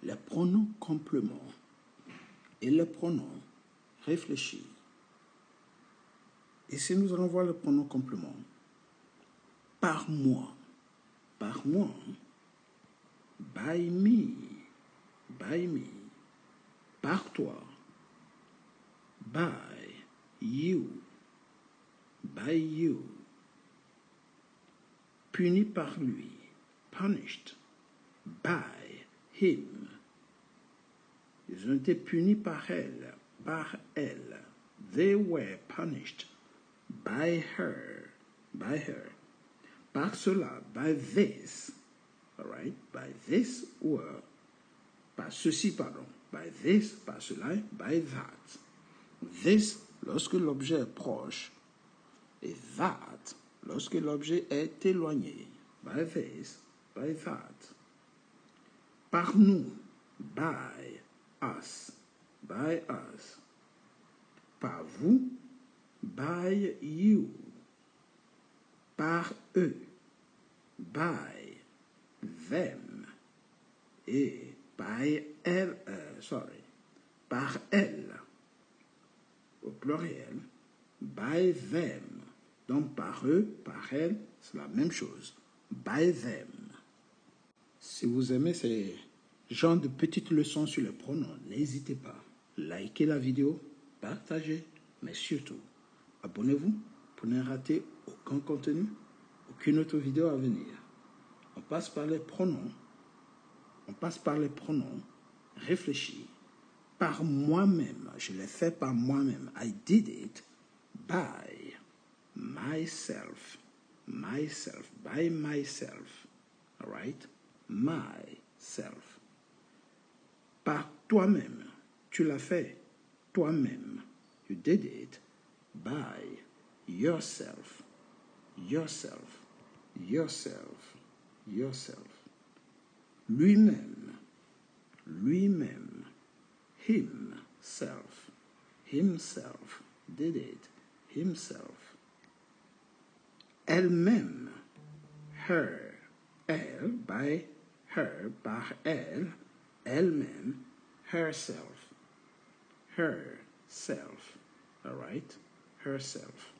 les pronoms compléments et les pronoms réfléchis. Ici, nous allons voir le pronom complément. Par moi, by me, par toi, by you, puni par lui, punished by him. Ils ont été punis par elle. They were punished by her. Par cela, by this, all right, by this word, par ceci, pardon, by this, par cela, by that. This, lorsque l'objet est proche, et that, lorsque l'objet est éloigné. By this, by that. Par nous, by us. Par vous, by you. Par eux, by them. Et by elle, par elle, au pluriel, by them. Donc par eux, par elle, c'est la même chose. By them. Si vous aimez ces genres de petites leçons sur les pronoms, n'hésitez pas. Likez la vidéo, partagez, mais surtout, abonnez-vous pour ne rater aucun contenu, aucune autre vidéo à venir. On passe par les pronoms réfléchis. Par moi-même, je l'ai fait par moi-même. I did it by myself. By myself. All right? Myself. Par toi-même, tu l'as fait toi-même. You did it by yourself. Lui-même. Himself. Did it. Himself. Elle-même. Her. Elle, by her, par elle. Elle-même. Herself. All right? Herself.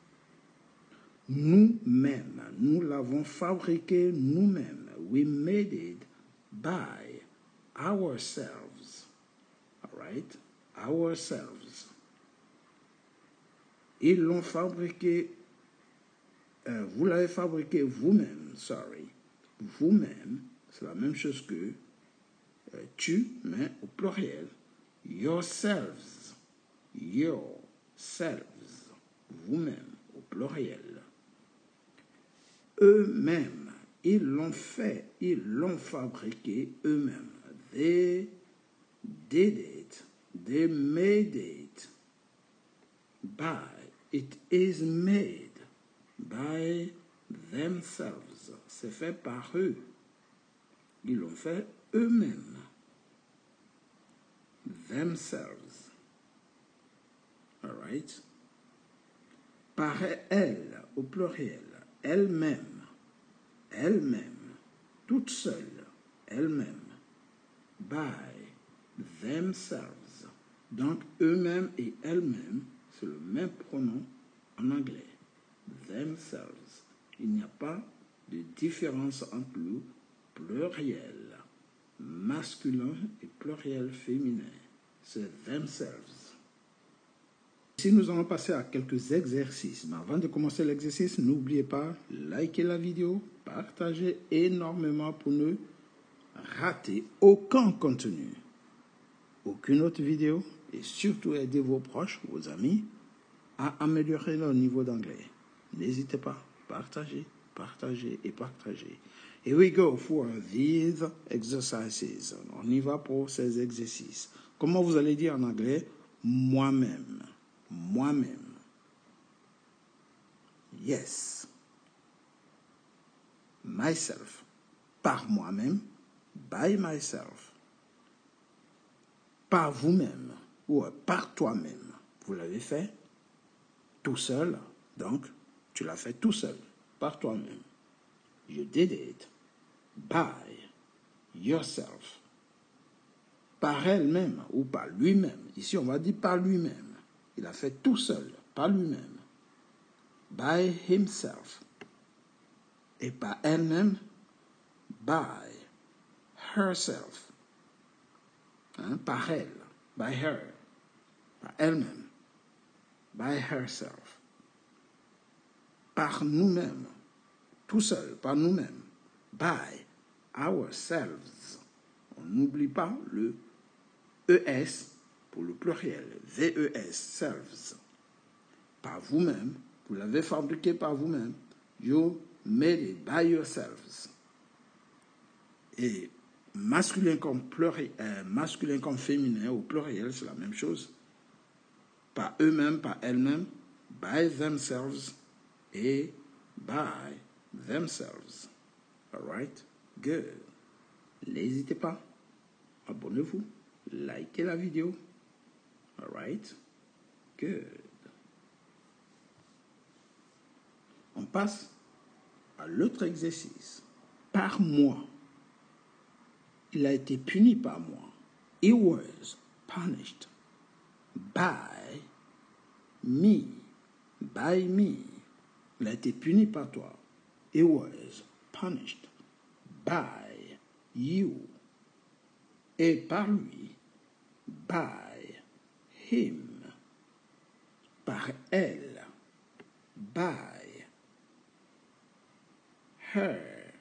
Nous-mêmes. Nous l'avons fabriqué nous-mêmes. We made it by ourselves. All right? Ourselves. Ils l'ont fabriqué, vous l'avez fabriqué vous-même, Vous-même, c'est la même chose que tu, mais au pluriel. Yourselves. Vous-même, au pluriel. Eux-mêmes, ils l'ont fait, ils l'ont fabriqué eux-mêmes. They did it. They made it. It is made by themselves. C'est fait par eux. Ils l'ont fait eux-mêmes. Themselves. All right? Par elle, au pluriel. Elle-même. Toute seule. Elle-même. By themselves. Donc, eux-mêmes et elles-mêmes, c'est le même pronom en anglais. Themselves. Il n'y a pas de différence entre le pluriel masculin et pluriel féminin. C'est themselves. Ici, nous allons passer à quelques exercices. Mais avant de commencer l'exercice, n'oubliez pas, likez la vidéo, partagez énormément pour ne rater aucun contenu, aucune autre vidéo, et surtout aider vos proches, vos amis, à améliorer leur niveau d'anglais. N'hésitez pas, partagez. Here we go for these exercises. On y va pour ces exercices. Comment vous allez dire en anglais? Moi-même. Yes. Myself. Par moi-même. By myself. Par vous-même. Ou par toi-même. Vous l'avez fait tout seul. Donc, tu l'as fait tout seul. Par toi-même. You did it by yourself. par elle-même ou par lui-même. Ici, on va dire par lui-même. Il a fait tout seul, par lui-même. By himself. Et par elle-même, by herself. Par elle, by her. Par elle-même, by herself. Par nous-mêmes, tout seul, par nous-mêmes. By ourselves. On n'oublie pas le ES pour le pluriel. VES, selves. Par vous-même. Vous l'avez fabriqué par vous-même. You made it by yourselves. Et masculin comme féminin au pluriel, c'est la même chose. Par eux-mêmes, par elles-mêmes. By themselves et by themselves. All right? Good. N'hésitez pas. Abonnez-vous. Likez la vidéo. All right? Good. On passe à l'autre exercice. Par moi. Il a été puni par moi. He was punished by me. By me. Il a été puni par toi. He was punished by you. Et par lui. By him. Par elle. By her.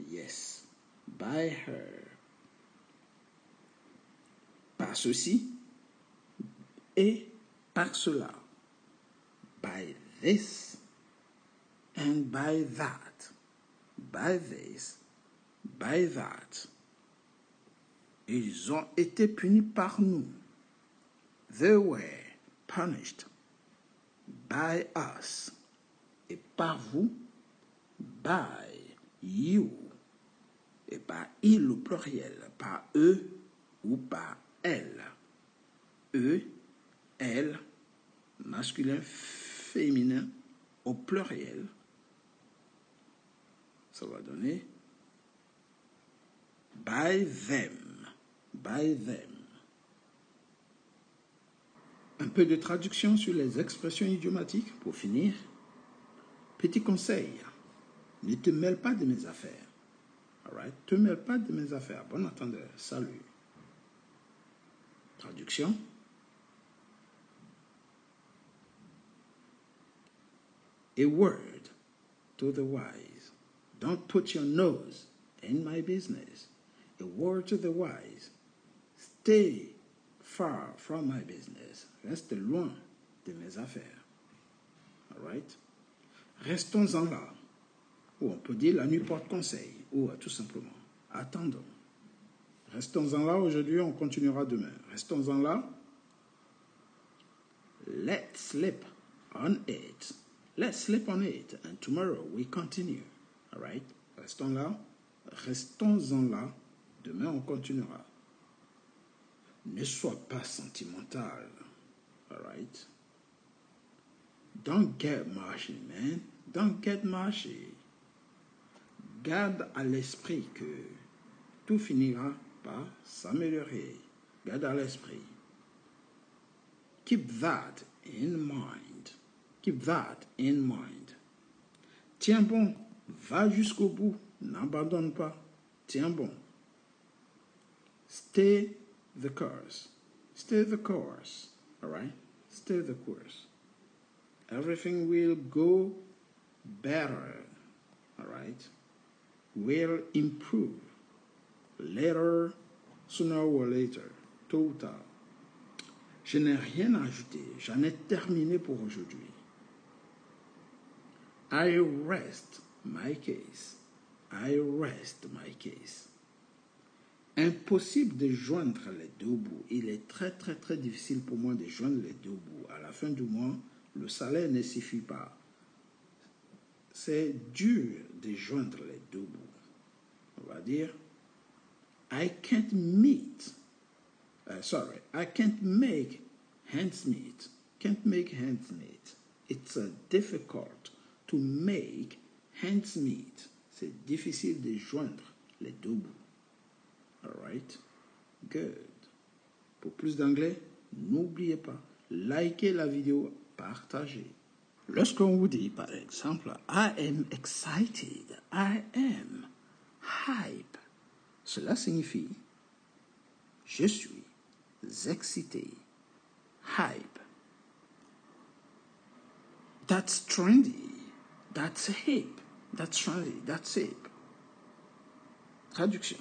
Yes. By her. Par ceci et par cela. By this and by that. By this, by that. Ils ont été punis par nous. They were punished by us. Et par vous, by you. Et par il au pluriel, par eux ou par elle. Eux, elle, masculin, féminin, au pluriel. Ça va donner by them. By them. Un peu de traduction sur les expressions idiomatiques pour finir. Petit conseil, ne te mêle pas de mes affaires. All right? Te mêle pas de mes affaires. Bon entendeur, salut. Traduction. A word to the wise. Don't put your nose in my business. A word to the wise. Stay far from my business. Reste loin de mes affaires. All right? Restons-en là. Ou on peut dire la nuit porte conseil. Ou tout simplement, attendons. Restons-en là aujourd'hui, on continuera demain. Restons-en là. Let's sleep on it. Let's sleep on it. And tomorrow we continue. All right? Restons là. Restons-en là. Demain, on continuera. Ne sois pas sentimental. All right? Don't get mushy, man. Don't get mushy. Garde à l'esprit que tout finira par s'améliorer. Garde à l'esprit. Keep that in mind. Keep that in mind. Tiens bon, va jusqu'au bout. N'abandonne pas. Tiens bon. Stay the course. Stay the course. All right? Stay the course. Everything will go better. All right? Will improve. Later, sooner or later. Tôt ou tard. Je n'ai rien à ajouter. J'en ai terminé pour aujourd'hui. I rest my case. I rest my case. Impossible de joindre les deux bouts. Il est très difficile pour moi de joindre les deux bouts. À la fin du mois, le salaire ne suffit pas. C'est dur de joindre les deux bouts. On va dire, I can't make ends meet. Can't make ends meet. It's difficult to make ends meet. C'est difficile de joindre les deux bouts. All right? Good. Pour plus d'anglais, n'oubliez pas, likez la vidéo, partagez. Lorsqu'on vous dit, par exemple, I am excited, I am hype, cela signifie je suis excité, hype. That's trendy, that's hip, that's trendy, that's hip. Traduction.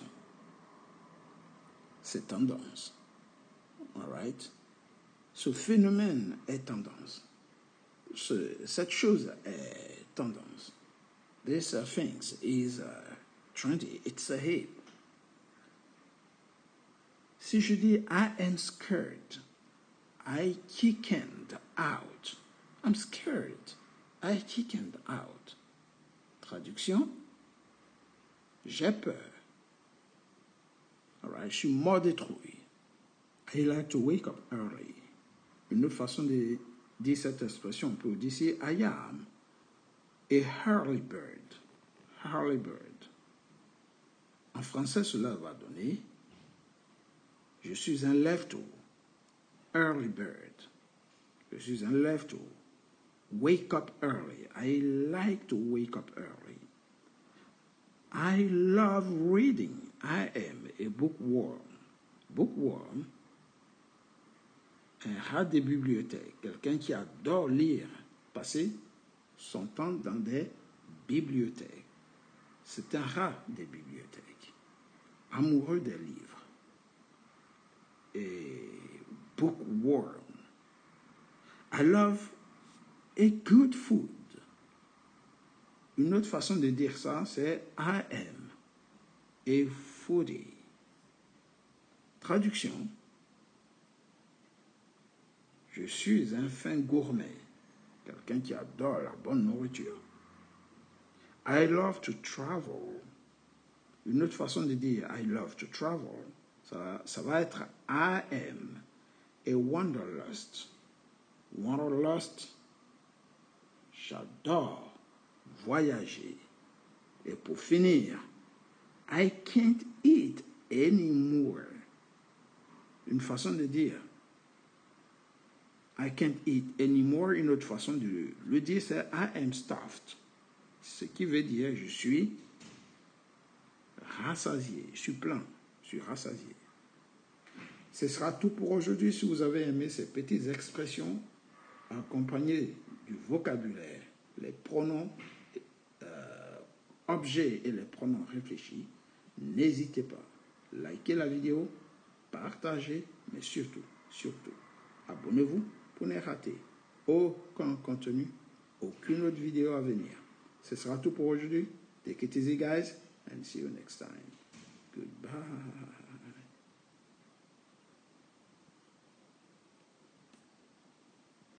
C'est tendance. All right? Ce phénomène est tendance. Cette chose est tendance. This thing is trendy. It's a hip. Si je dis I am scared, I chickened out. I'm scared. I chickened out. Traduction. J'ai peur. All right, je suis mort de trouille. I like to wake up early. Une autre façon de dire cette expression, on peut dire ici, I am a early bird. Early bird. En français, cela va donner, je suis un lève-tôt. Early bird. Je suis un lève-tôt. Wake up early. I like to wake up early. I love reading. I am a bookworm. Bookworm, un rat des bibliothèques, quelqu'un qui adore lire, passer son temps dans des bibliothèques. C'est un rat des bibliothèques, amoureux des livres. Et bookworm. I love a good food. Une autre façon de dire ça, c'est I am a foodie. Traduction. Je suis un fin gourmet, quelqu'un qui adore la bonne nourriture. I love to travel. Une autre façon de dire I love to travel, ça va être I am a wanderlust. Wanderlust, j'adore voyager. Et pour finir, I can't eat anymore. Une façon de dire I can't eat anymore. Une autre façon de le dire, c'est I am stuffed. Ce qui veut dire je suis rassasié, je suis plein, je suis rassasié. Ce sera tout pour aujourd'hui. Si vous avez aimé ces petites expressions accompagnées du vocabulaire, les pronoms objets et les pronoms réfléchis, n'hésitez pas. Likez la vidéo, partagez, mais surtout, abonnez-vous pour ne rater aucun contenu, aucune autre vidéo à venir. Ce sera tout pour aujourd'hui. Take it easy, guys, and see you next time. Goodbye.